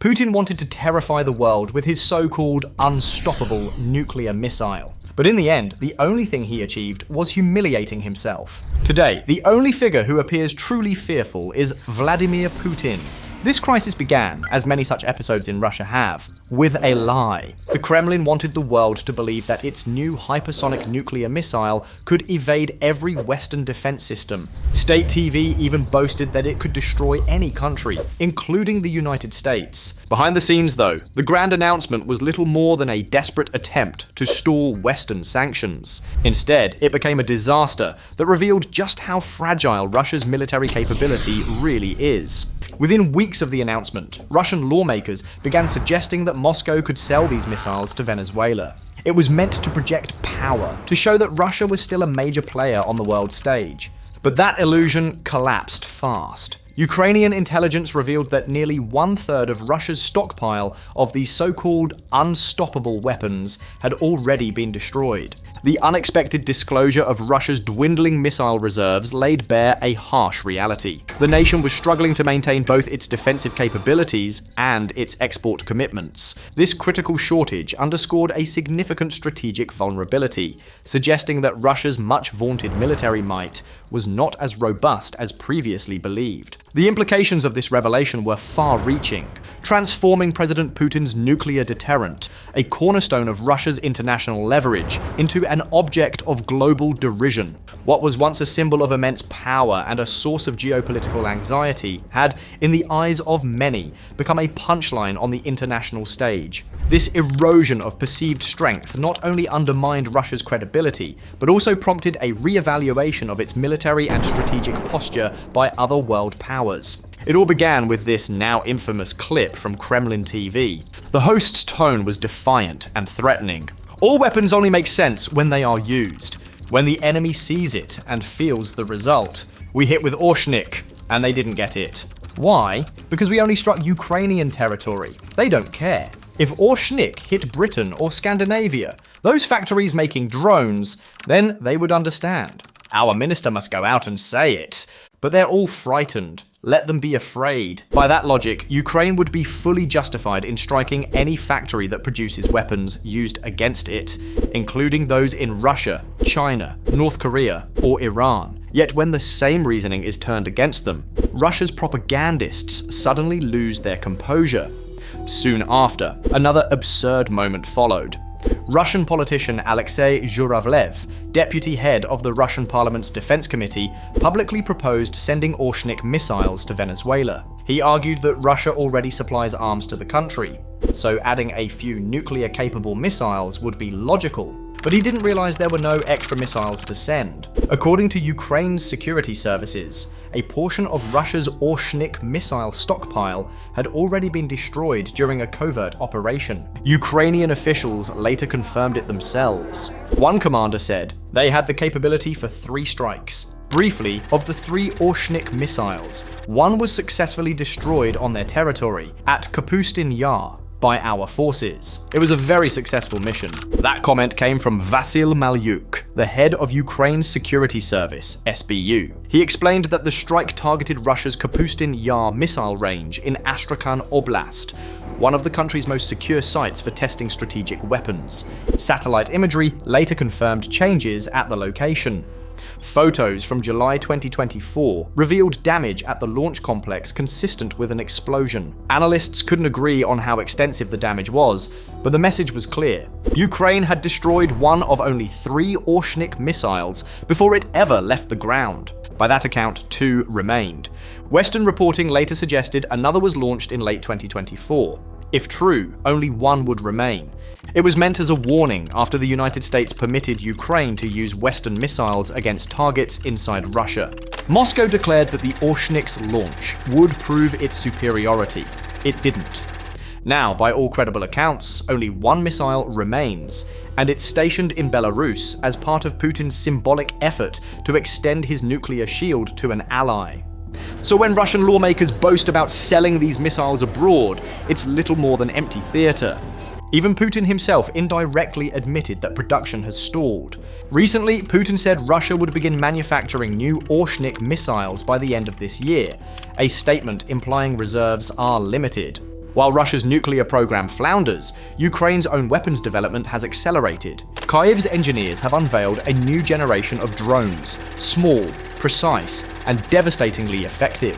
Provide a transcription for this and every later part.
Putin wanted to terrify the world with his so-called unstoppable nuclear missile. But in the end, the only thing he achieved was humiliating himself. Today, the only figure who appears truly fearful is Vladimir Putin. This crisis began, as many such episodes in Russia have, with a lie. The Kremlin wanted the world to believe that its new hypersonic nuclear missile could evade every Western defense system. State TV even boasted that it could destroy any country, including the United States. Behind the scenes, though, the grand announcement was little more than a desperate attempt to stall Western sanctions. Instead, it became a disaster that revealed just how fragile Russia's military capability really is. Within weeks of the announcement, Russian lawmakers began suggesting that Moscow could sell these missiles to Venezuela. It was meant to project power, to show that Russia was still a major player on the world stage. But that illusion collapsed fast. Ukrainian intelligence revealed that nearly 1/3 of Russia's stockpile of these so-called unstoppable weapons had already been destroyed. The unexpected disclosure of Russia's dwindling missile reserves laid bare a harsh reality. The nation was struggling to maintain both its defensive capabilities and its export commitments. This critical shortage underscored a significant strategic vulnerability, suggesting that Russia's much-vaunted military might was not as robust as previously believed. The implications of this revelation were far-reaching, transforming President Putin's nuclear deterrent, a cornerstone of Russia's international leverage, into an object of global derision. What was once a symbol of immense power and a source of geopolitical anxiety had, in the eyes of many, become a punchline on the international stage. This erosion of perceived strength not only undermined Russia's credibility, but also prompted a re-evaluation of its military and strategic posture by other world powers. It all began with this now infamous clip from Kremlin TV. The host's tone was defiant and threatening. All weapons only make sense when they are used, when the enemy sees it and feels the result. We hit with Orshnik, and they didn't get it. Why? Because we only struck Ukrainian territory. They don't care. If Orshnik hit Britain or Scandinavia, those factories making drones, then they would understand. Our minister must go out and say it. But they're all frightened. Let them be afraid. By that logic, Ukraine would be fully justified in striking any factory that produces weapons used against it, including those in Russia, China, North Korea, or Iran. Yet when the same reasoning is turned against them, Russia's propagandists suddenly lose their composure. Soon after, another absurd moment followed. Russian politician Alexei Zhuravlev, deputy head of the Russian Parliament's Defense Committee, publicly proposed sending Orshnik missiles to Venezuela. He argued that Russia already supplies arms to the country, so adding a few nuclear-capable missiles would be logical. But he didn't realize there were no extra missiles to send. According to Ukraine's security services, a portion of Russia's Orshnik missile stockpile had already been destroyed during a covert operation. Ukrainian officials later confirmed it themselves. One commander said they had the capability for 3 strikes. Briefly, of the 3 Orshnik missiles, one was successfully destroyed on their territory at Kapustin Yar by our forces. It was a very successful mission. That comment came from Vasyl Malyuk, the head of Ukraine's security service, SBU. He explained that the strike targeted Russia's Kapustin Yar missile range in Astrakhan Oblast, one of the country's most secure sites for testing strategic weapons. Satellite imagery later confirmed changes at the location. Photos from July 2024 revealed damage at the launch complex consistent with an explosion. Analysts couldn't agree on how extensive the damage was, but the message was clear. Ukraine had destroyed one of only 3 Orshnik missiles before it ever left the ground. By that account, 2 remained. Western reporting later suggested another was launched in late 2024. If true, only one would remain. It was meant as a warning after the United States permitted Ukraine to use Western missiles against targets inside Russia. Moscow declared that the Orshnik's launch would prove its superiority. It didn't. Now, by all credible accounts, only one missile remains, and it's stationed in Belarus as part of Putin's symbolic effort to extend his nuclear shield to an ally. So when Russian lawmakers boast about selling these missiles abroad, it's little more than empty theater. Even Putin himself indirectly admitted that production has stalled. Recently, Putin said Russia would begin manufacturing new Orshnik missiles by the end of this year, a statement implying reserves are limited. While Russia's nuclear program flounders, Ukraine's own weapons development has accelerated. Kyiv's engineers have unveiled a new generation of drones, small, precise, and devastatingly effective.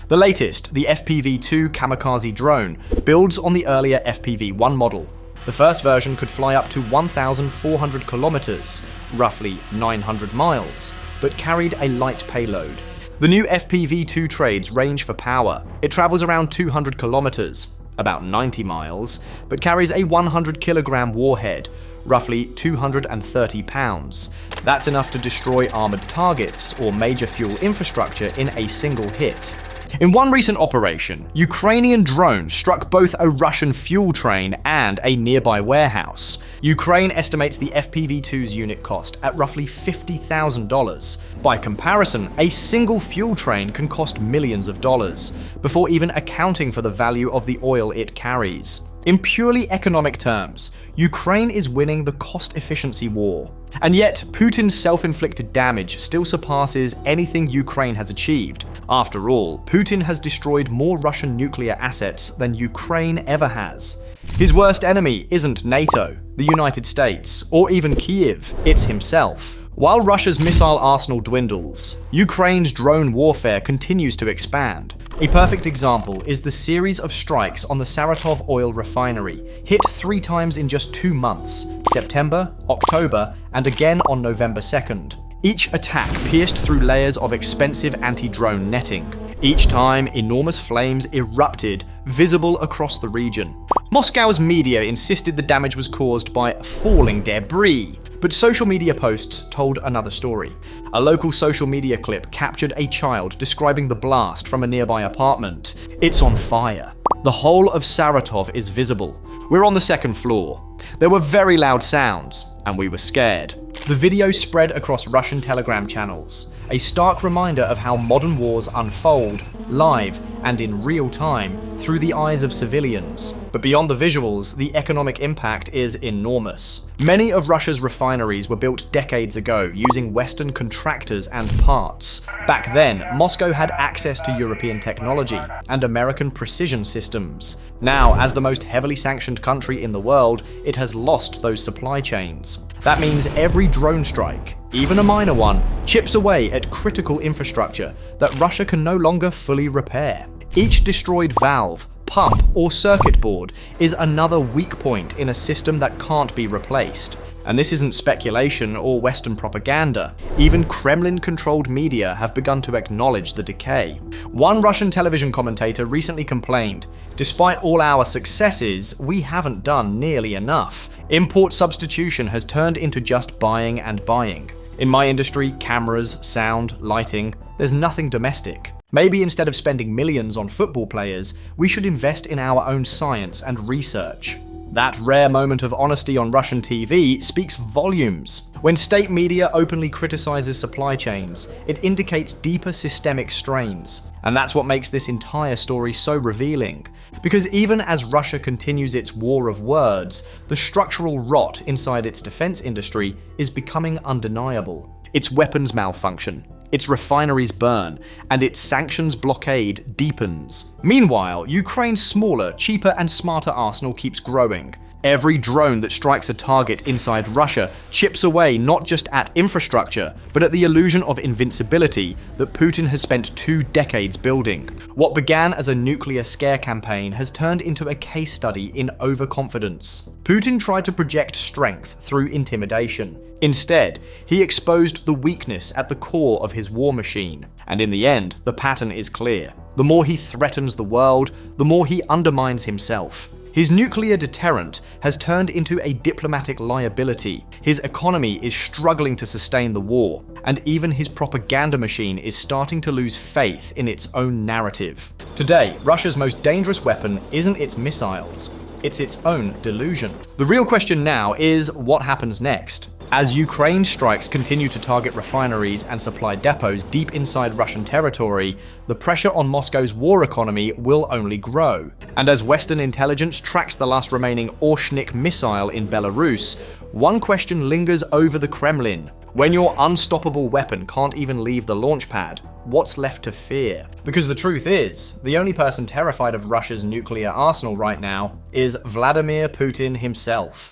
The latest, the FPV-2 Kamikaze drone, builds on the earlier FPV-1 model. The first version could fly up to 1,400 kilometers, roughly 900 miles, but carried a light payload. The new FPV-2 trades range for power. It travels around 200 kilometers, about 90 miles, but carries a 100-kilogram warhead, roughly 230 pounds. That's enough to destroy armored targets or major fuel infrastructure in a single hit. In one recent operation, Ukrainian drones struck both a Russian fuel train and a nearby warehouse. Ukraine estimates the FPV-2's unit cost at roughly $50,000. By comparison, a single fuel train can cost millions of dollars, before even accounting for the value of the oil it carries. In purely economic terms, Ukraine is winning the cost efficiency war. And yet, Putin's self-inflicted damage still surpasses anything Ukraine has achieved. After all, Putin has destroyed more Russian nuclear assets than Ukraine ever has. His worst enemy isn't NATO, the United States, or even Kyiv, it's himself. While Russia's missile arsenal dwindles, Ukraine's drone warfare continues to expand. A perfect example is the series of strikes on the Saratov oil refinery, hit 3 times in just 2 months, September, October, and again on November 2nd. Each attack pierced through layers of expensive anti-drone netting. Each time, enormous flames erupted, visible across the region. Moscow's media insisted the damage was caused by falling debris, but social media posts told another story. A local social media clip captured a child describing the blast from a nearby apartment. It's on fire. The whole of Saratov is visible. We're on the 2nd floor. There were very loud sounds, and we were scared. The video spread across Russian Telegram channels, a stark reminder of how modern wars unfold, live and in real time, through the eyes of civilians. But beyond the visuals, the economic impact is enormous. Many of Russia's refineries were built decades ago using Western contractors and parts. Back then, Moscow had access to European technology and American precision systems. Now, as the most heavily sanctioned country in the world, it has lost those supply chains. That means every drone strike, even a minor one, chips away at critical infrastructure that Russia can no longer fully repair. Each destroyed valve, pump, or circuit board is another weak point in a system that can't be replaced. And this isn't speculation or Western propaganda. Even Kremlin-controlled media have begun to acknowledge the decay. One Russian television commentator recently complained, "Despite all our successes, we haven't done nearly enough. Import substitution has turned into just buying and buying. In my industry, cameras, sound, lighting, there's nothing domestic. Maybe instead of spending millions on football players, we should invest in our own science and research." That rare moment of honesty on Russian TV speaks volumes. When state media openly criticizes supply chains, it indicates deeper systemic strains. And that's what makes this entire story so revealing. Because even as Russia continues its war of words, the structural rot inside its defense industry is becoming undeniable. Its weapons malfunction, its refineries burn, and its sanctions blockade deepens. Meanwhile, Ukraine's smaller, cheaper, and smarter arsenal keeps growing. Every drone that strikes a target inside Russia chips away not just at infrastructure, but at the illusion of invincibility that Putin has spent 2 decades building. What began as a nuclear scare campaign has turned into a case study in overconfidence. Putin tried to project strength through intimidation. Instead, he exposed the weakness at the core of his war machine. And in the end, the pattern is clear. The more he threatens the world, the more he undermines himself. His nuclear deterrent has turned into a diplomatic liability. His economy is struggling to sustain the war, and even his propaganda machine is starting to lose faith in its own narrative. Today, Russia's most dangerous weapon isn't its missiles, it's its own delusion. The real question now is what happens next? As Ukraine strikes continue to target refineries and supply depots deep inside Russian territory, the pressure on Moscow's war economy will only grow. And as Western intelligence tracks the last remaining Orshnik missile in Belarus, one question lingers over the Kremlin. When your unstoppable weapon can't even leave the launch pad, what's left to fear? Because the truth is, the only person terrified of Russia's nuclear arsenal right now is Vladimir Putin himself.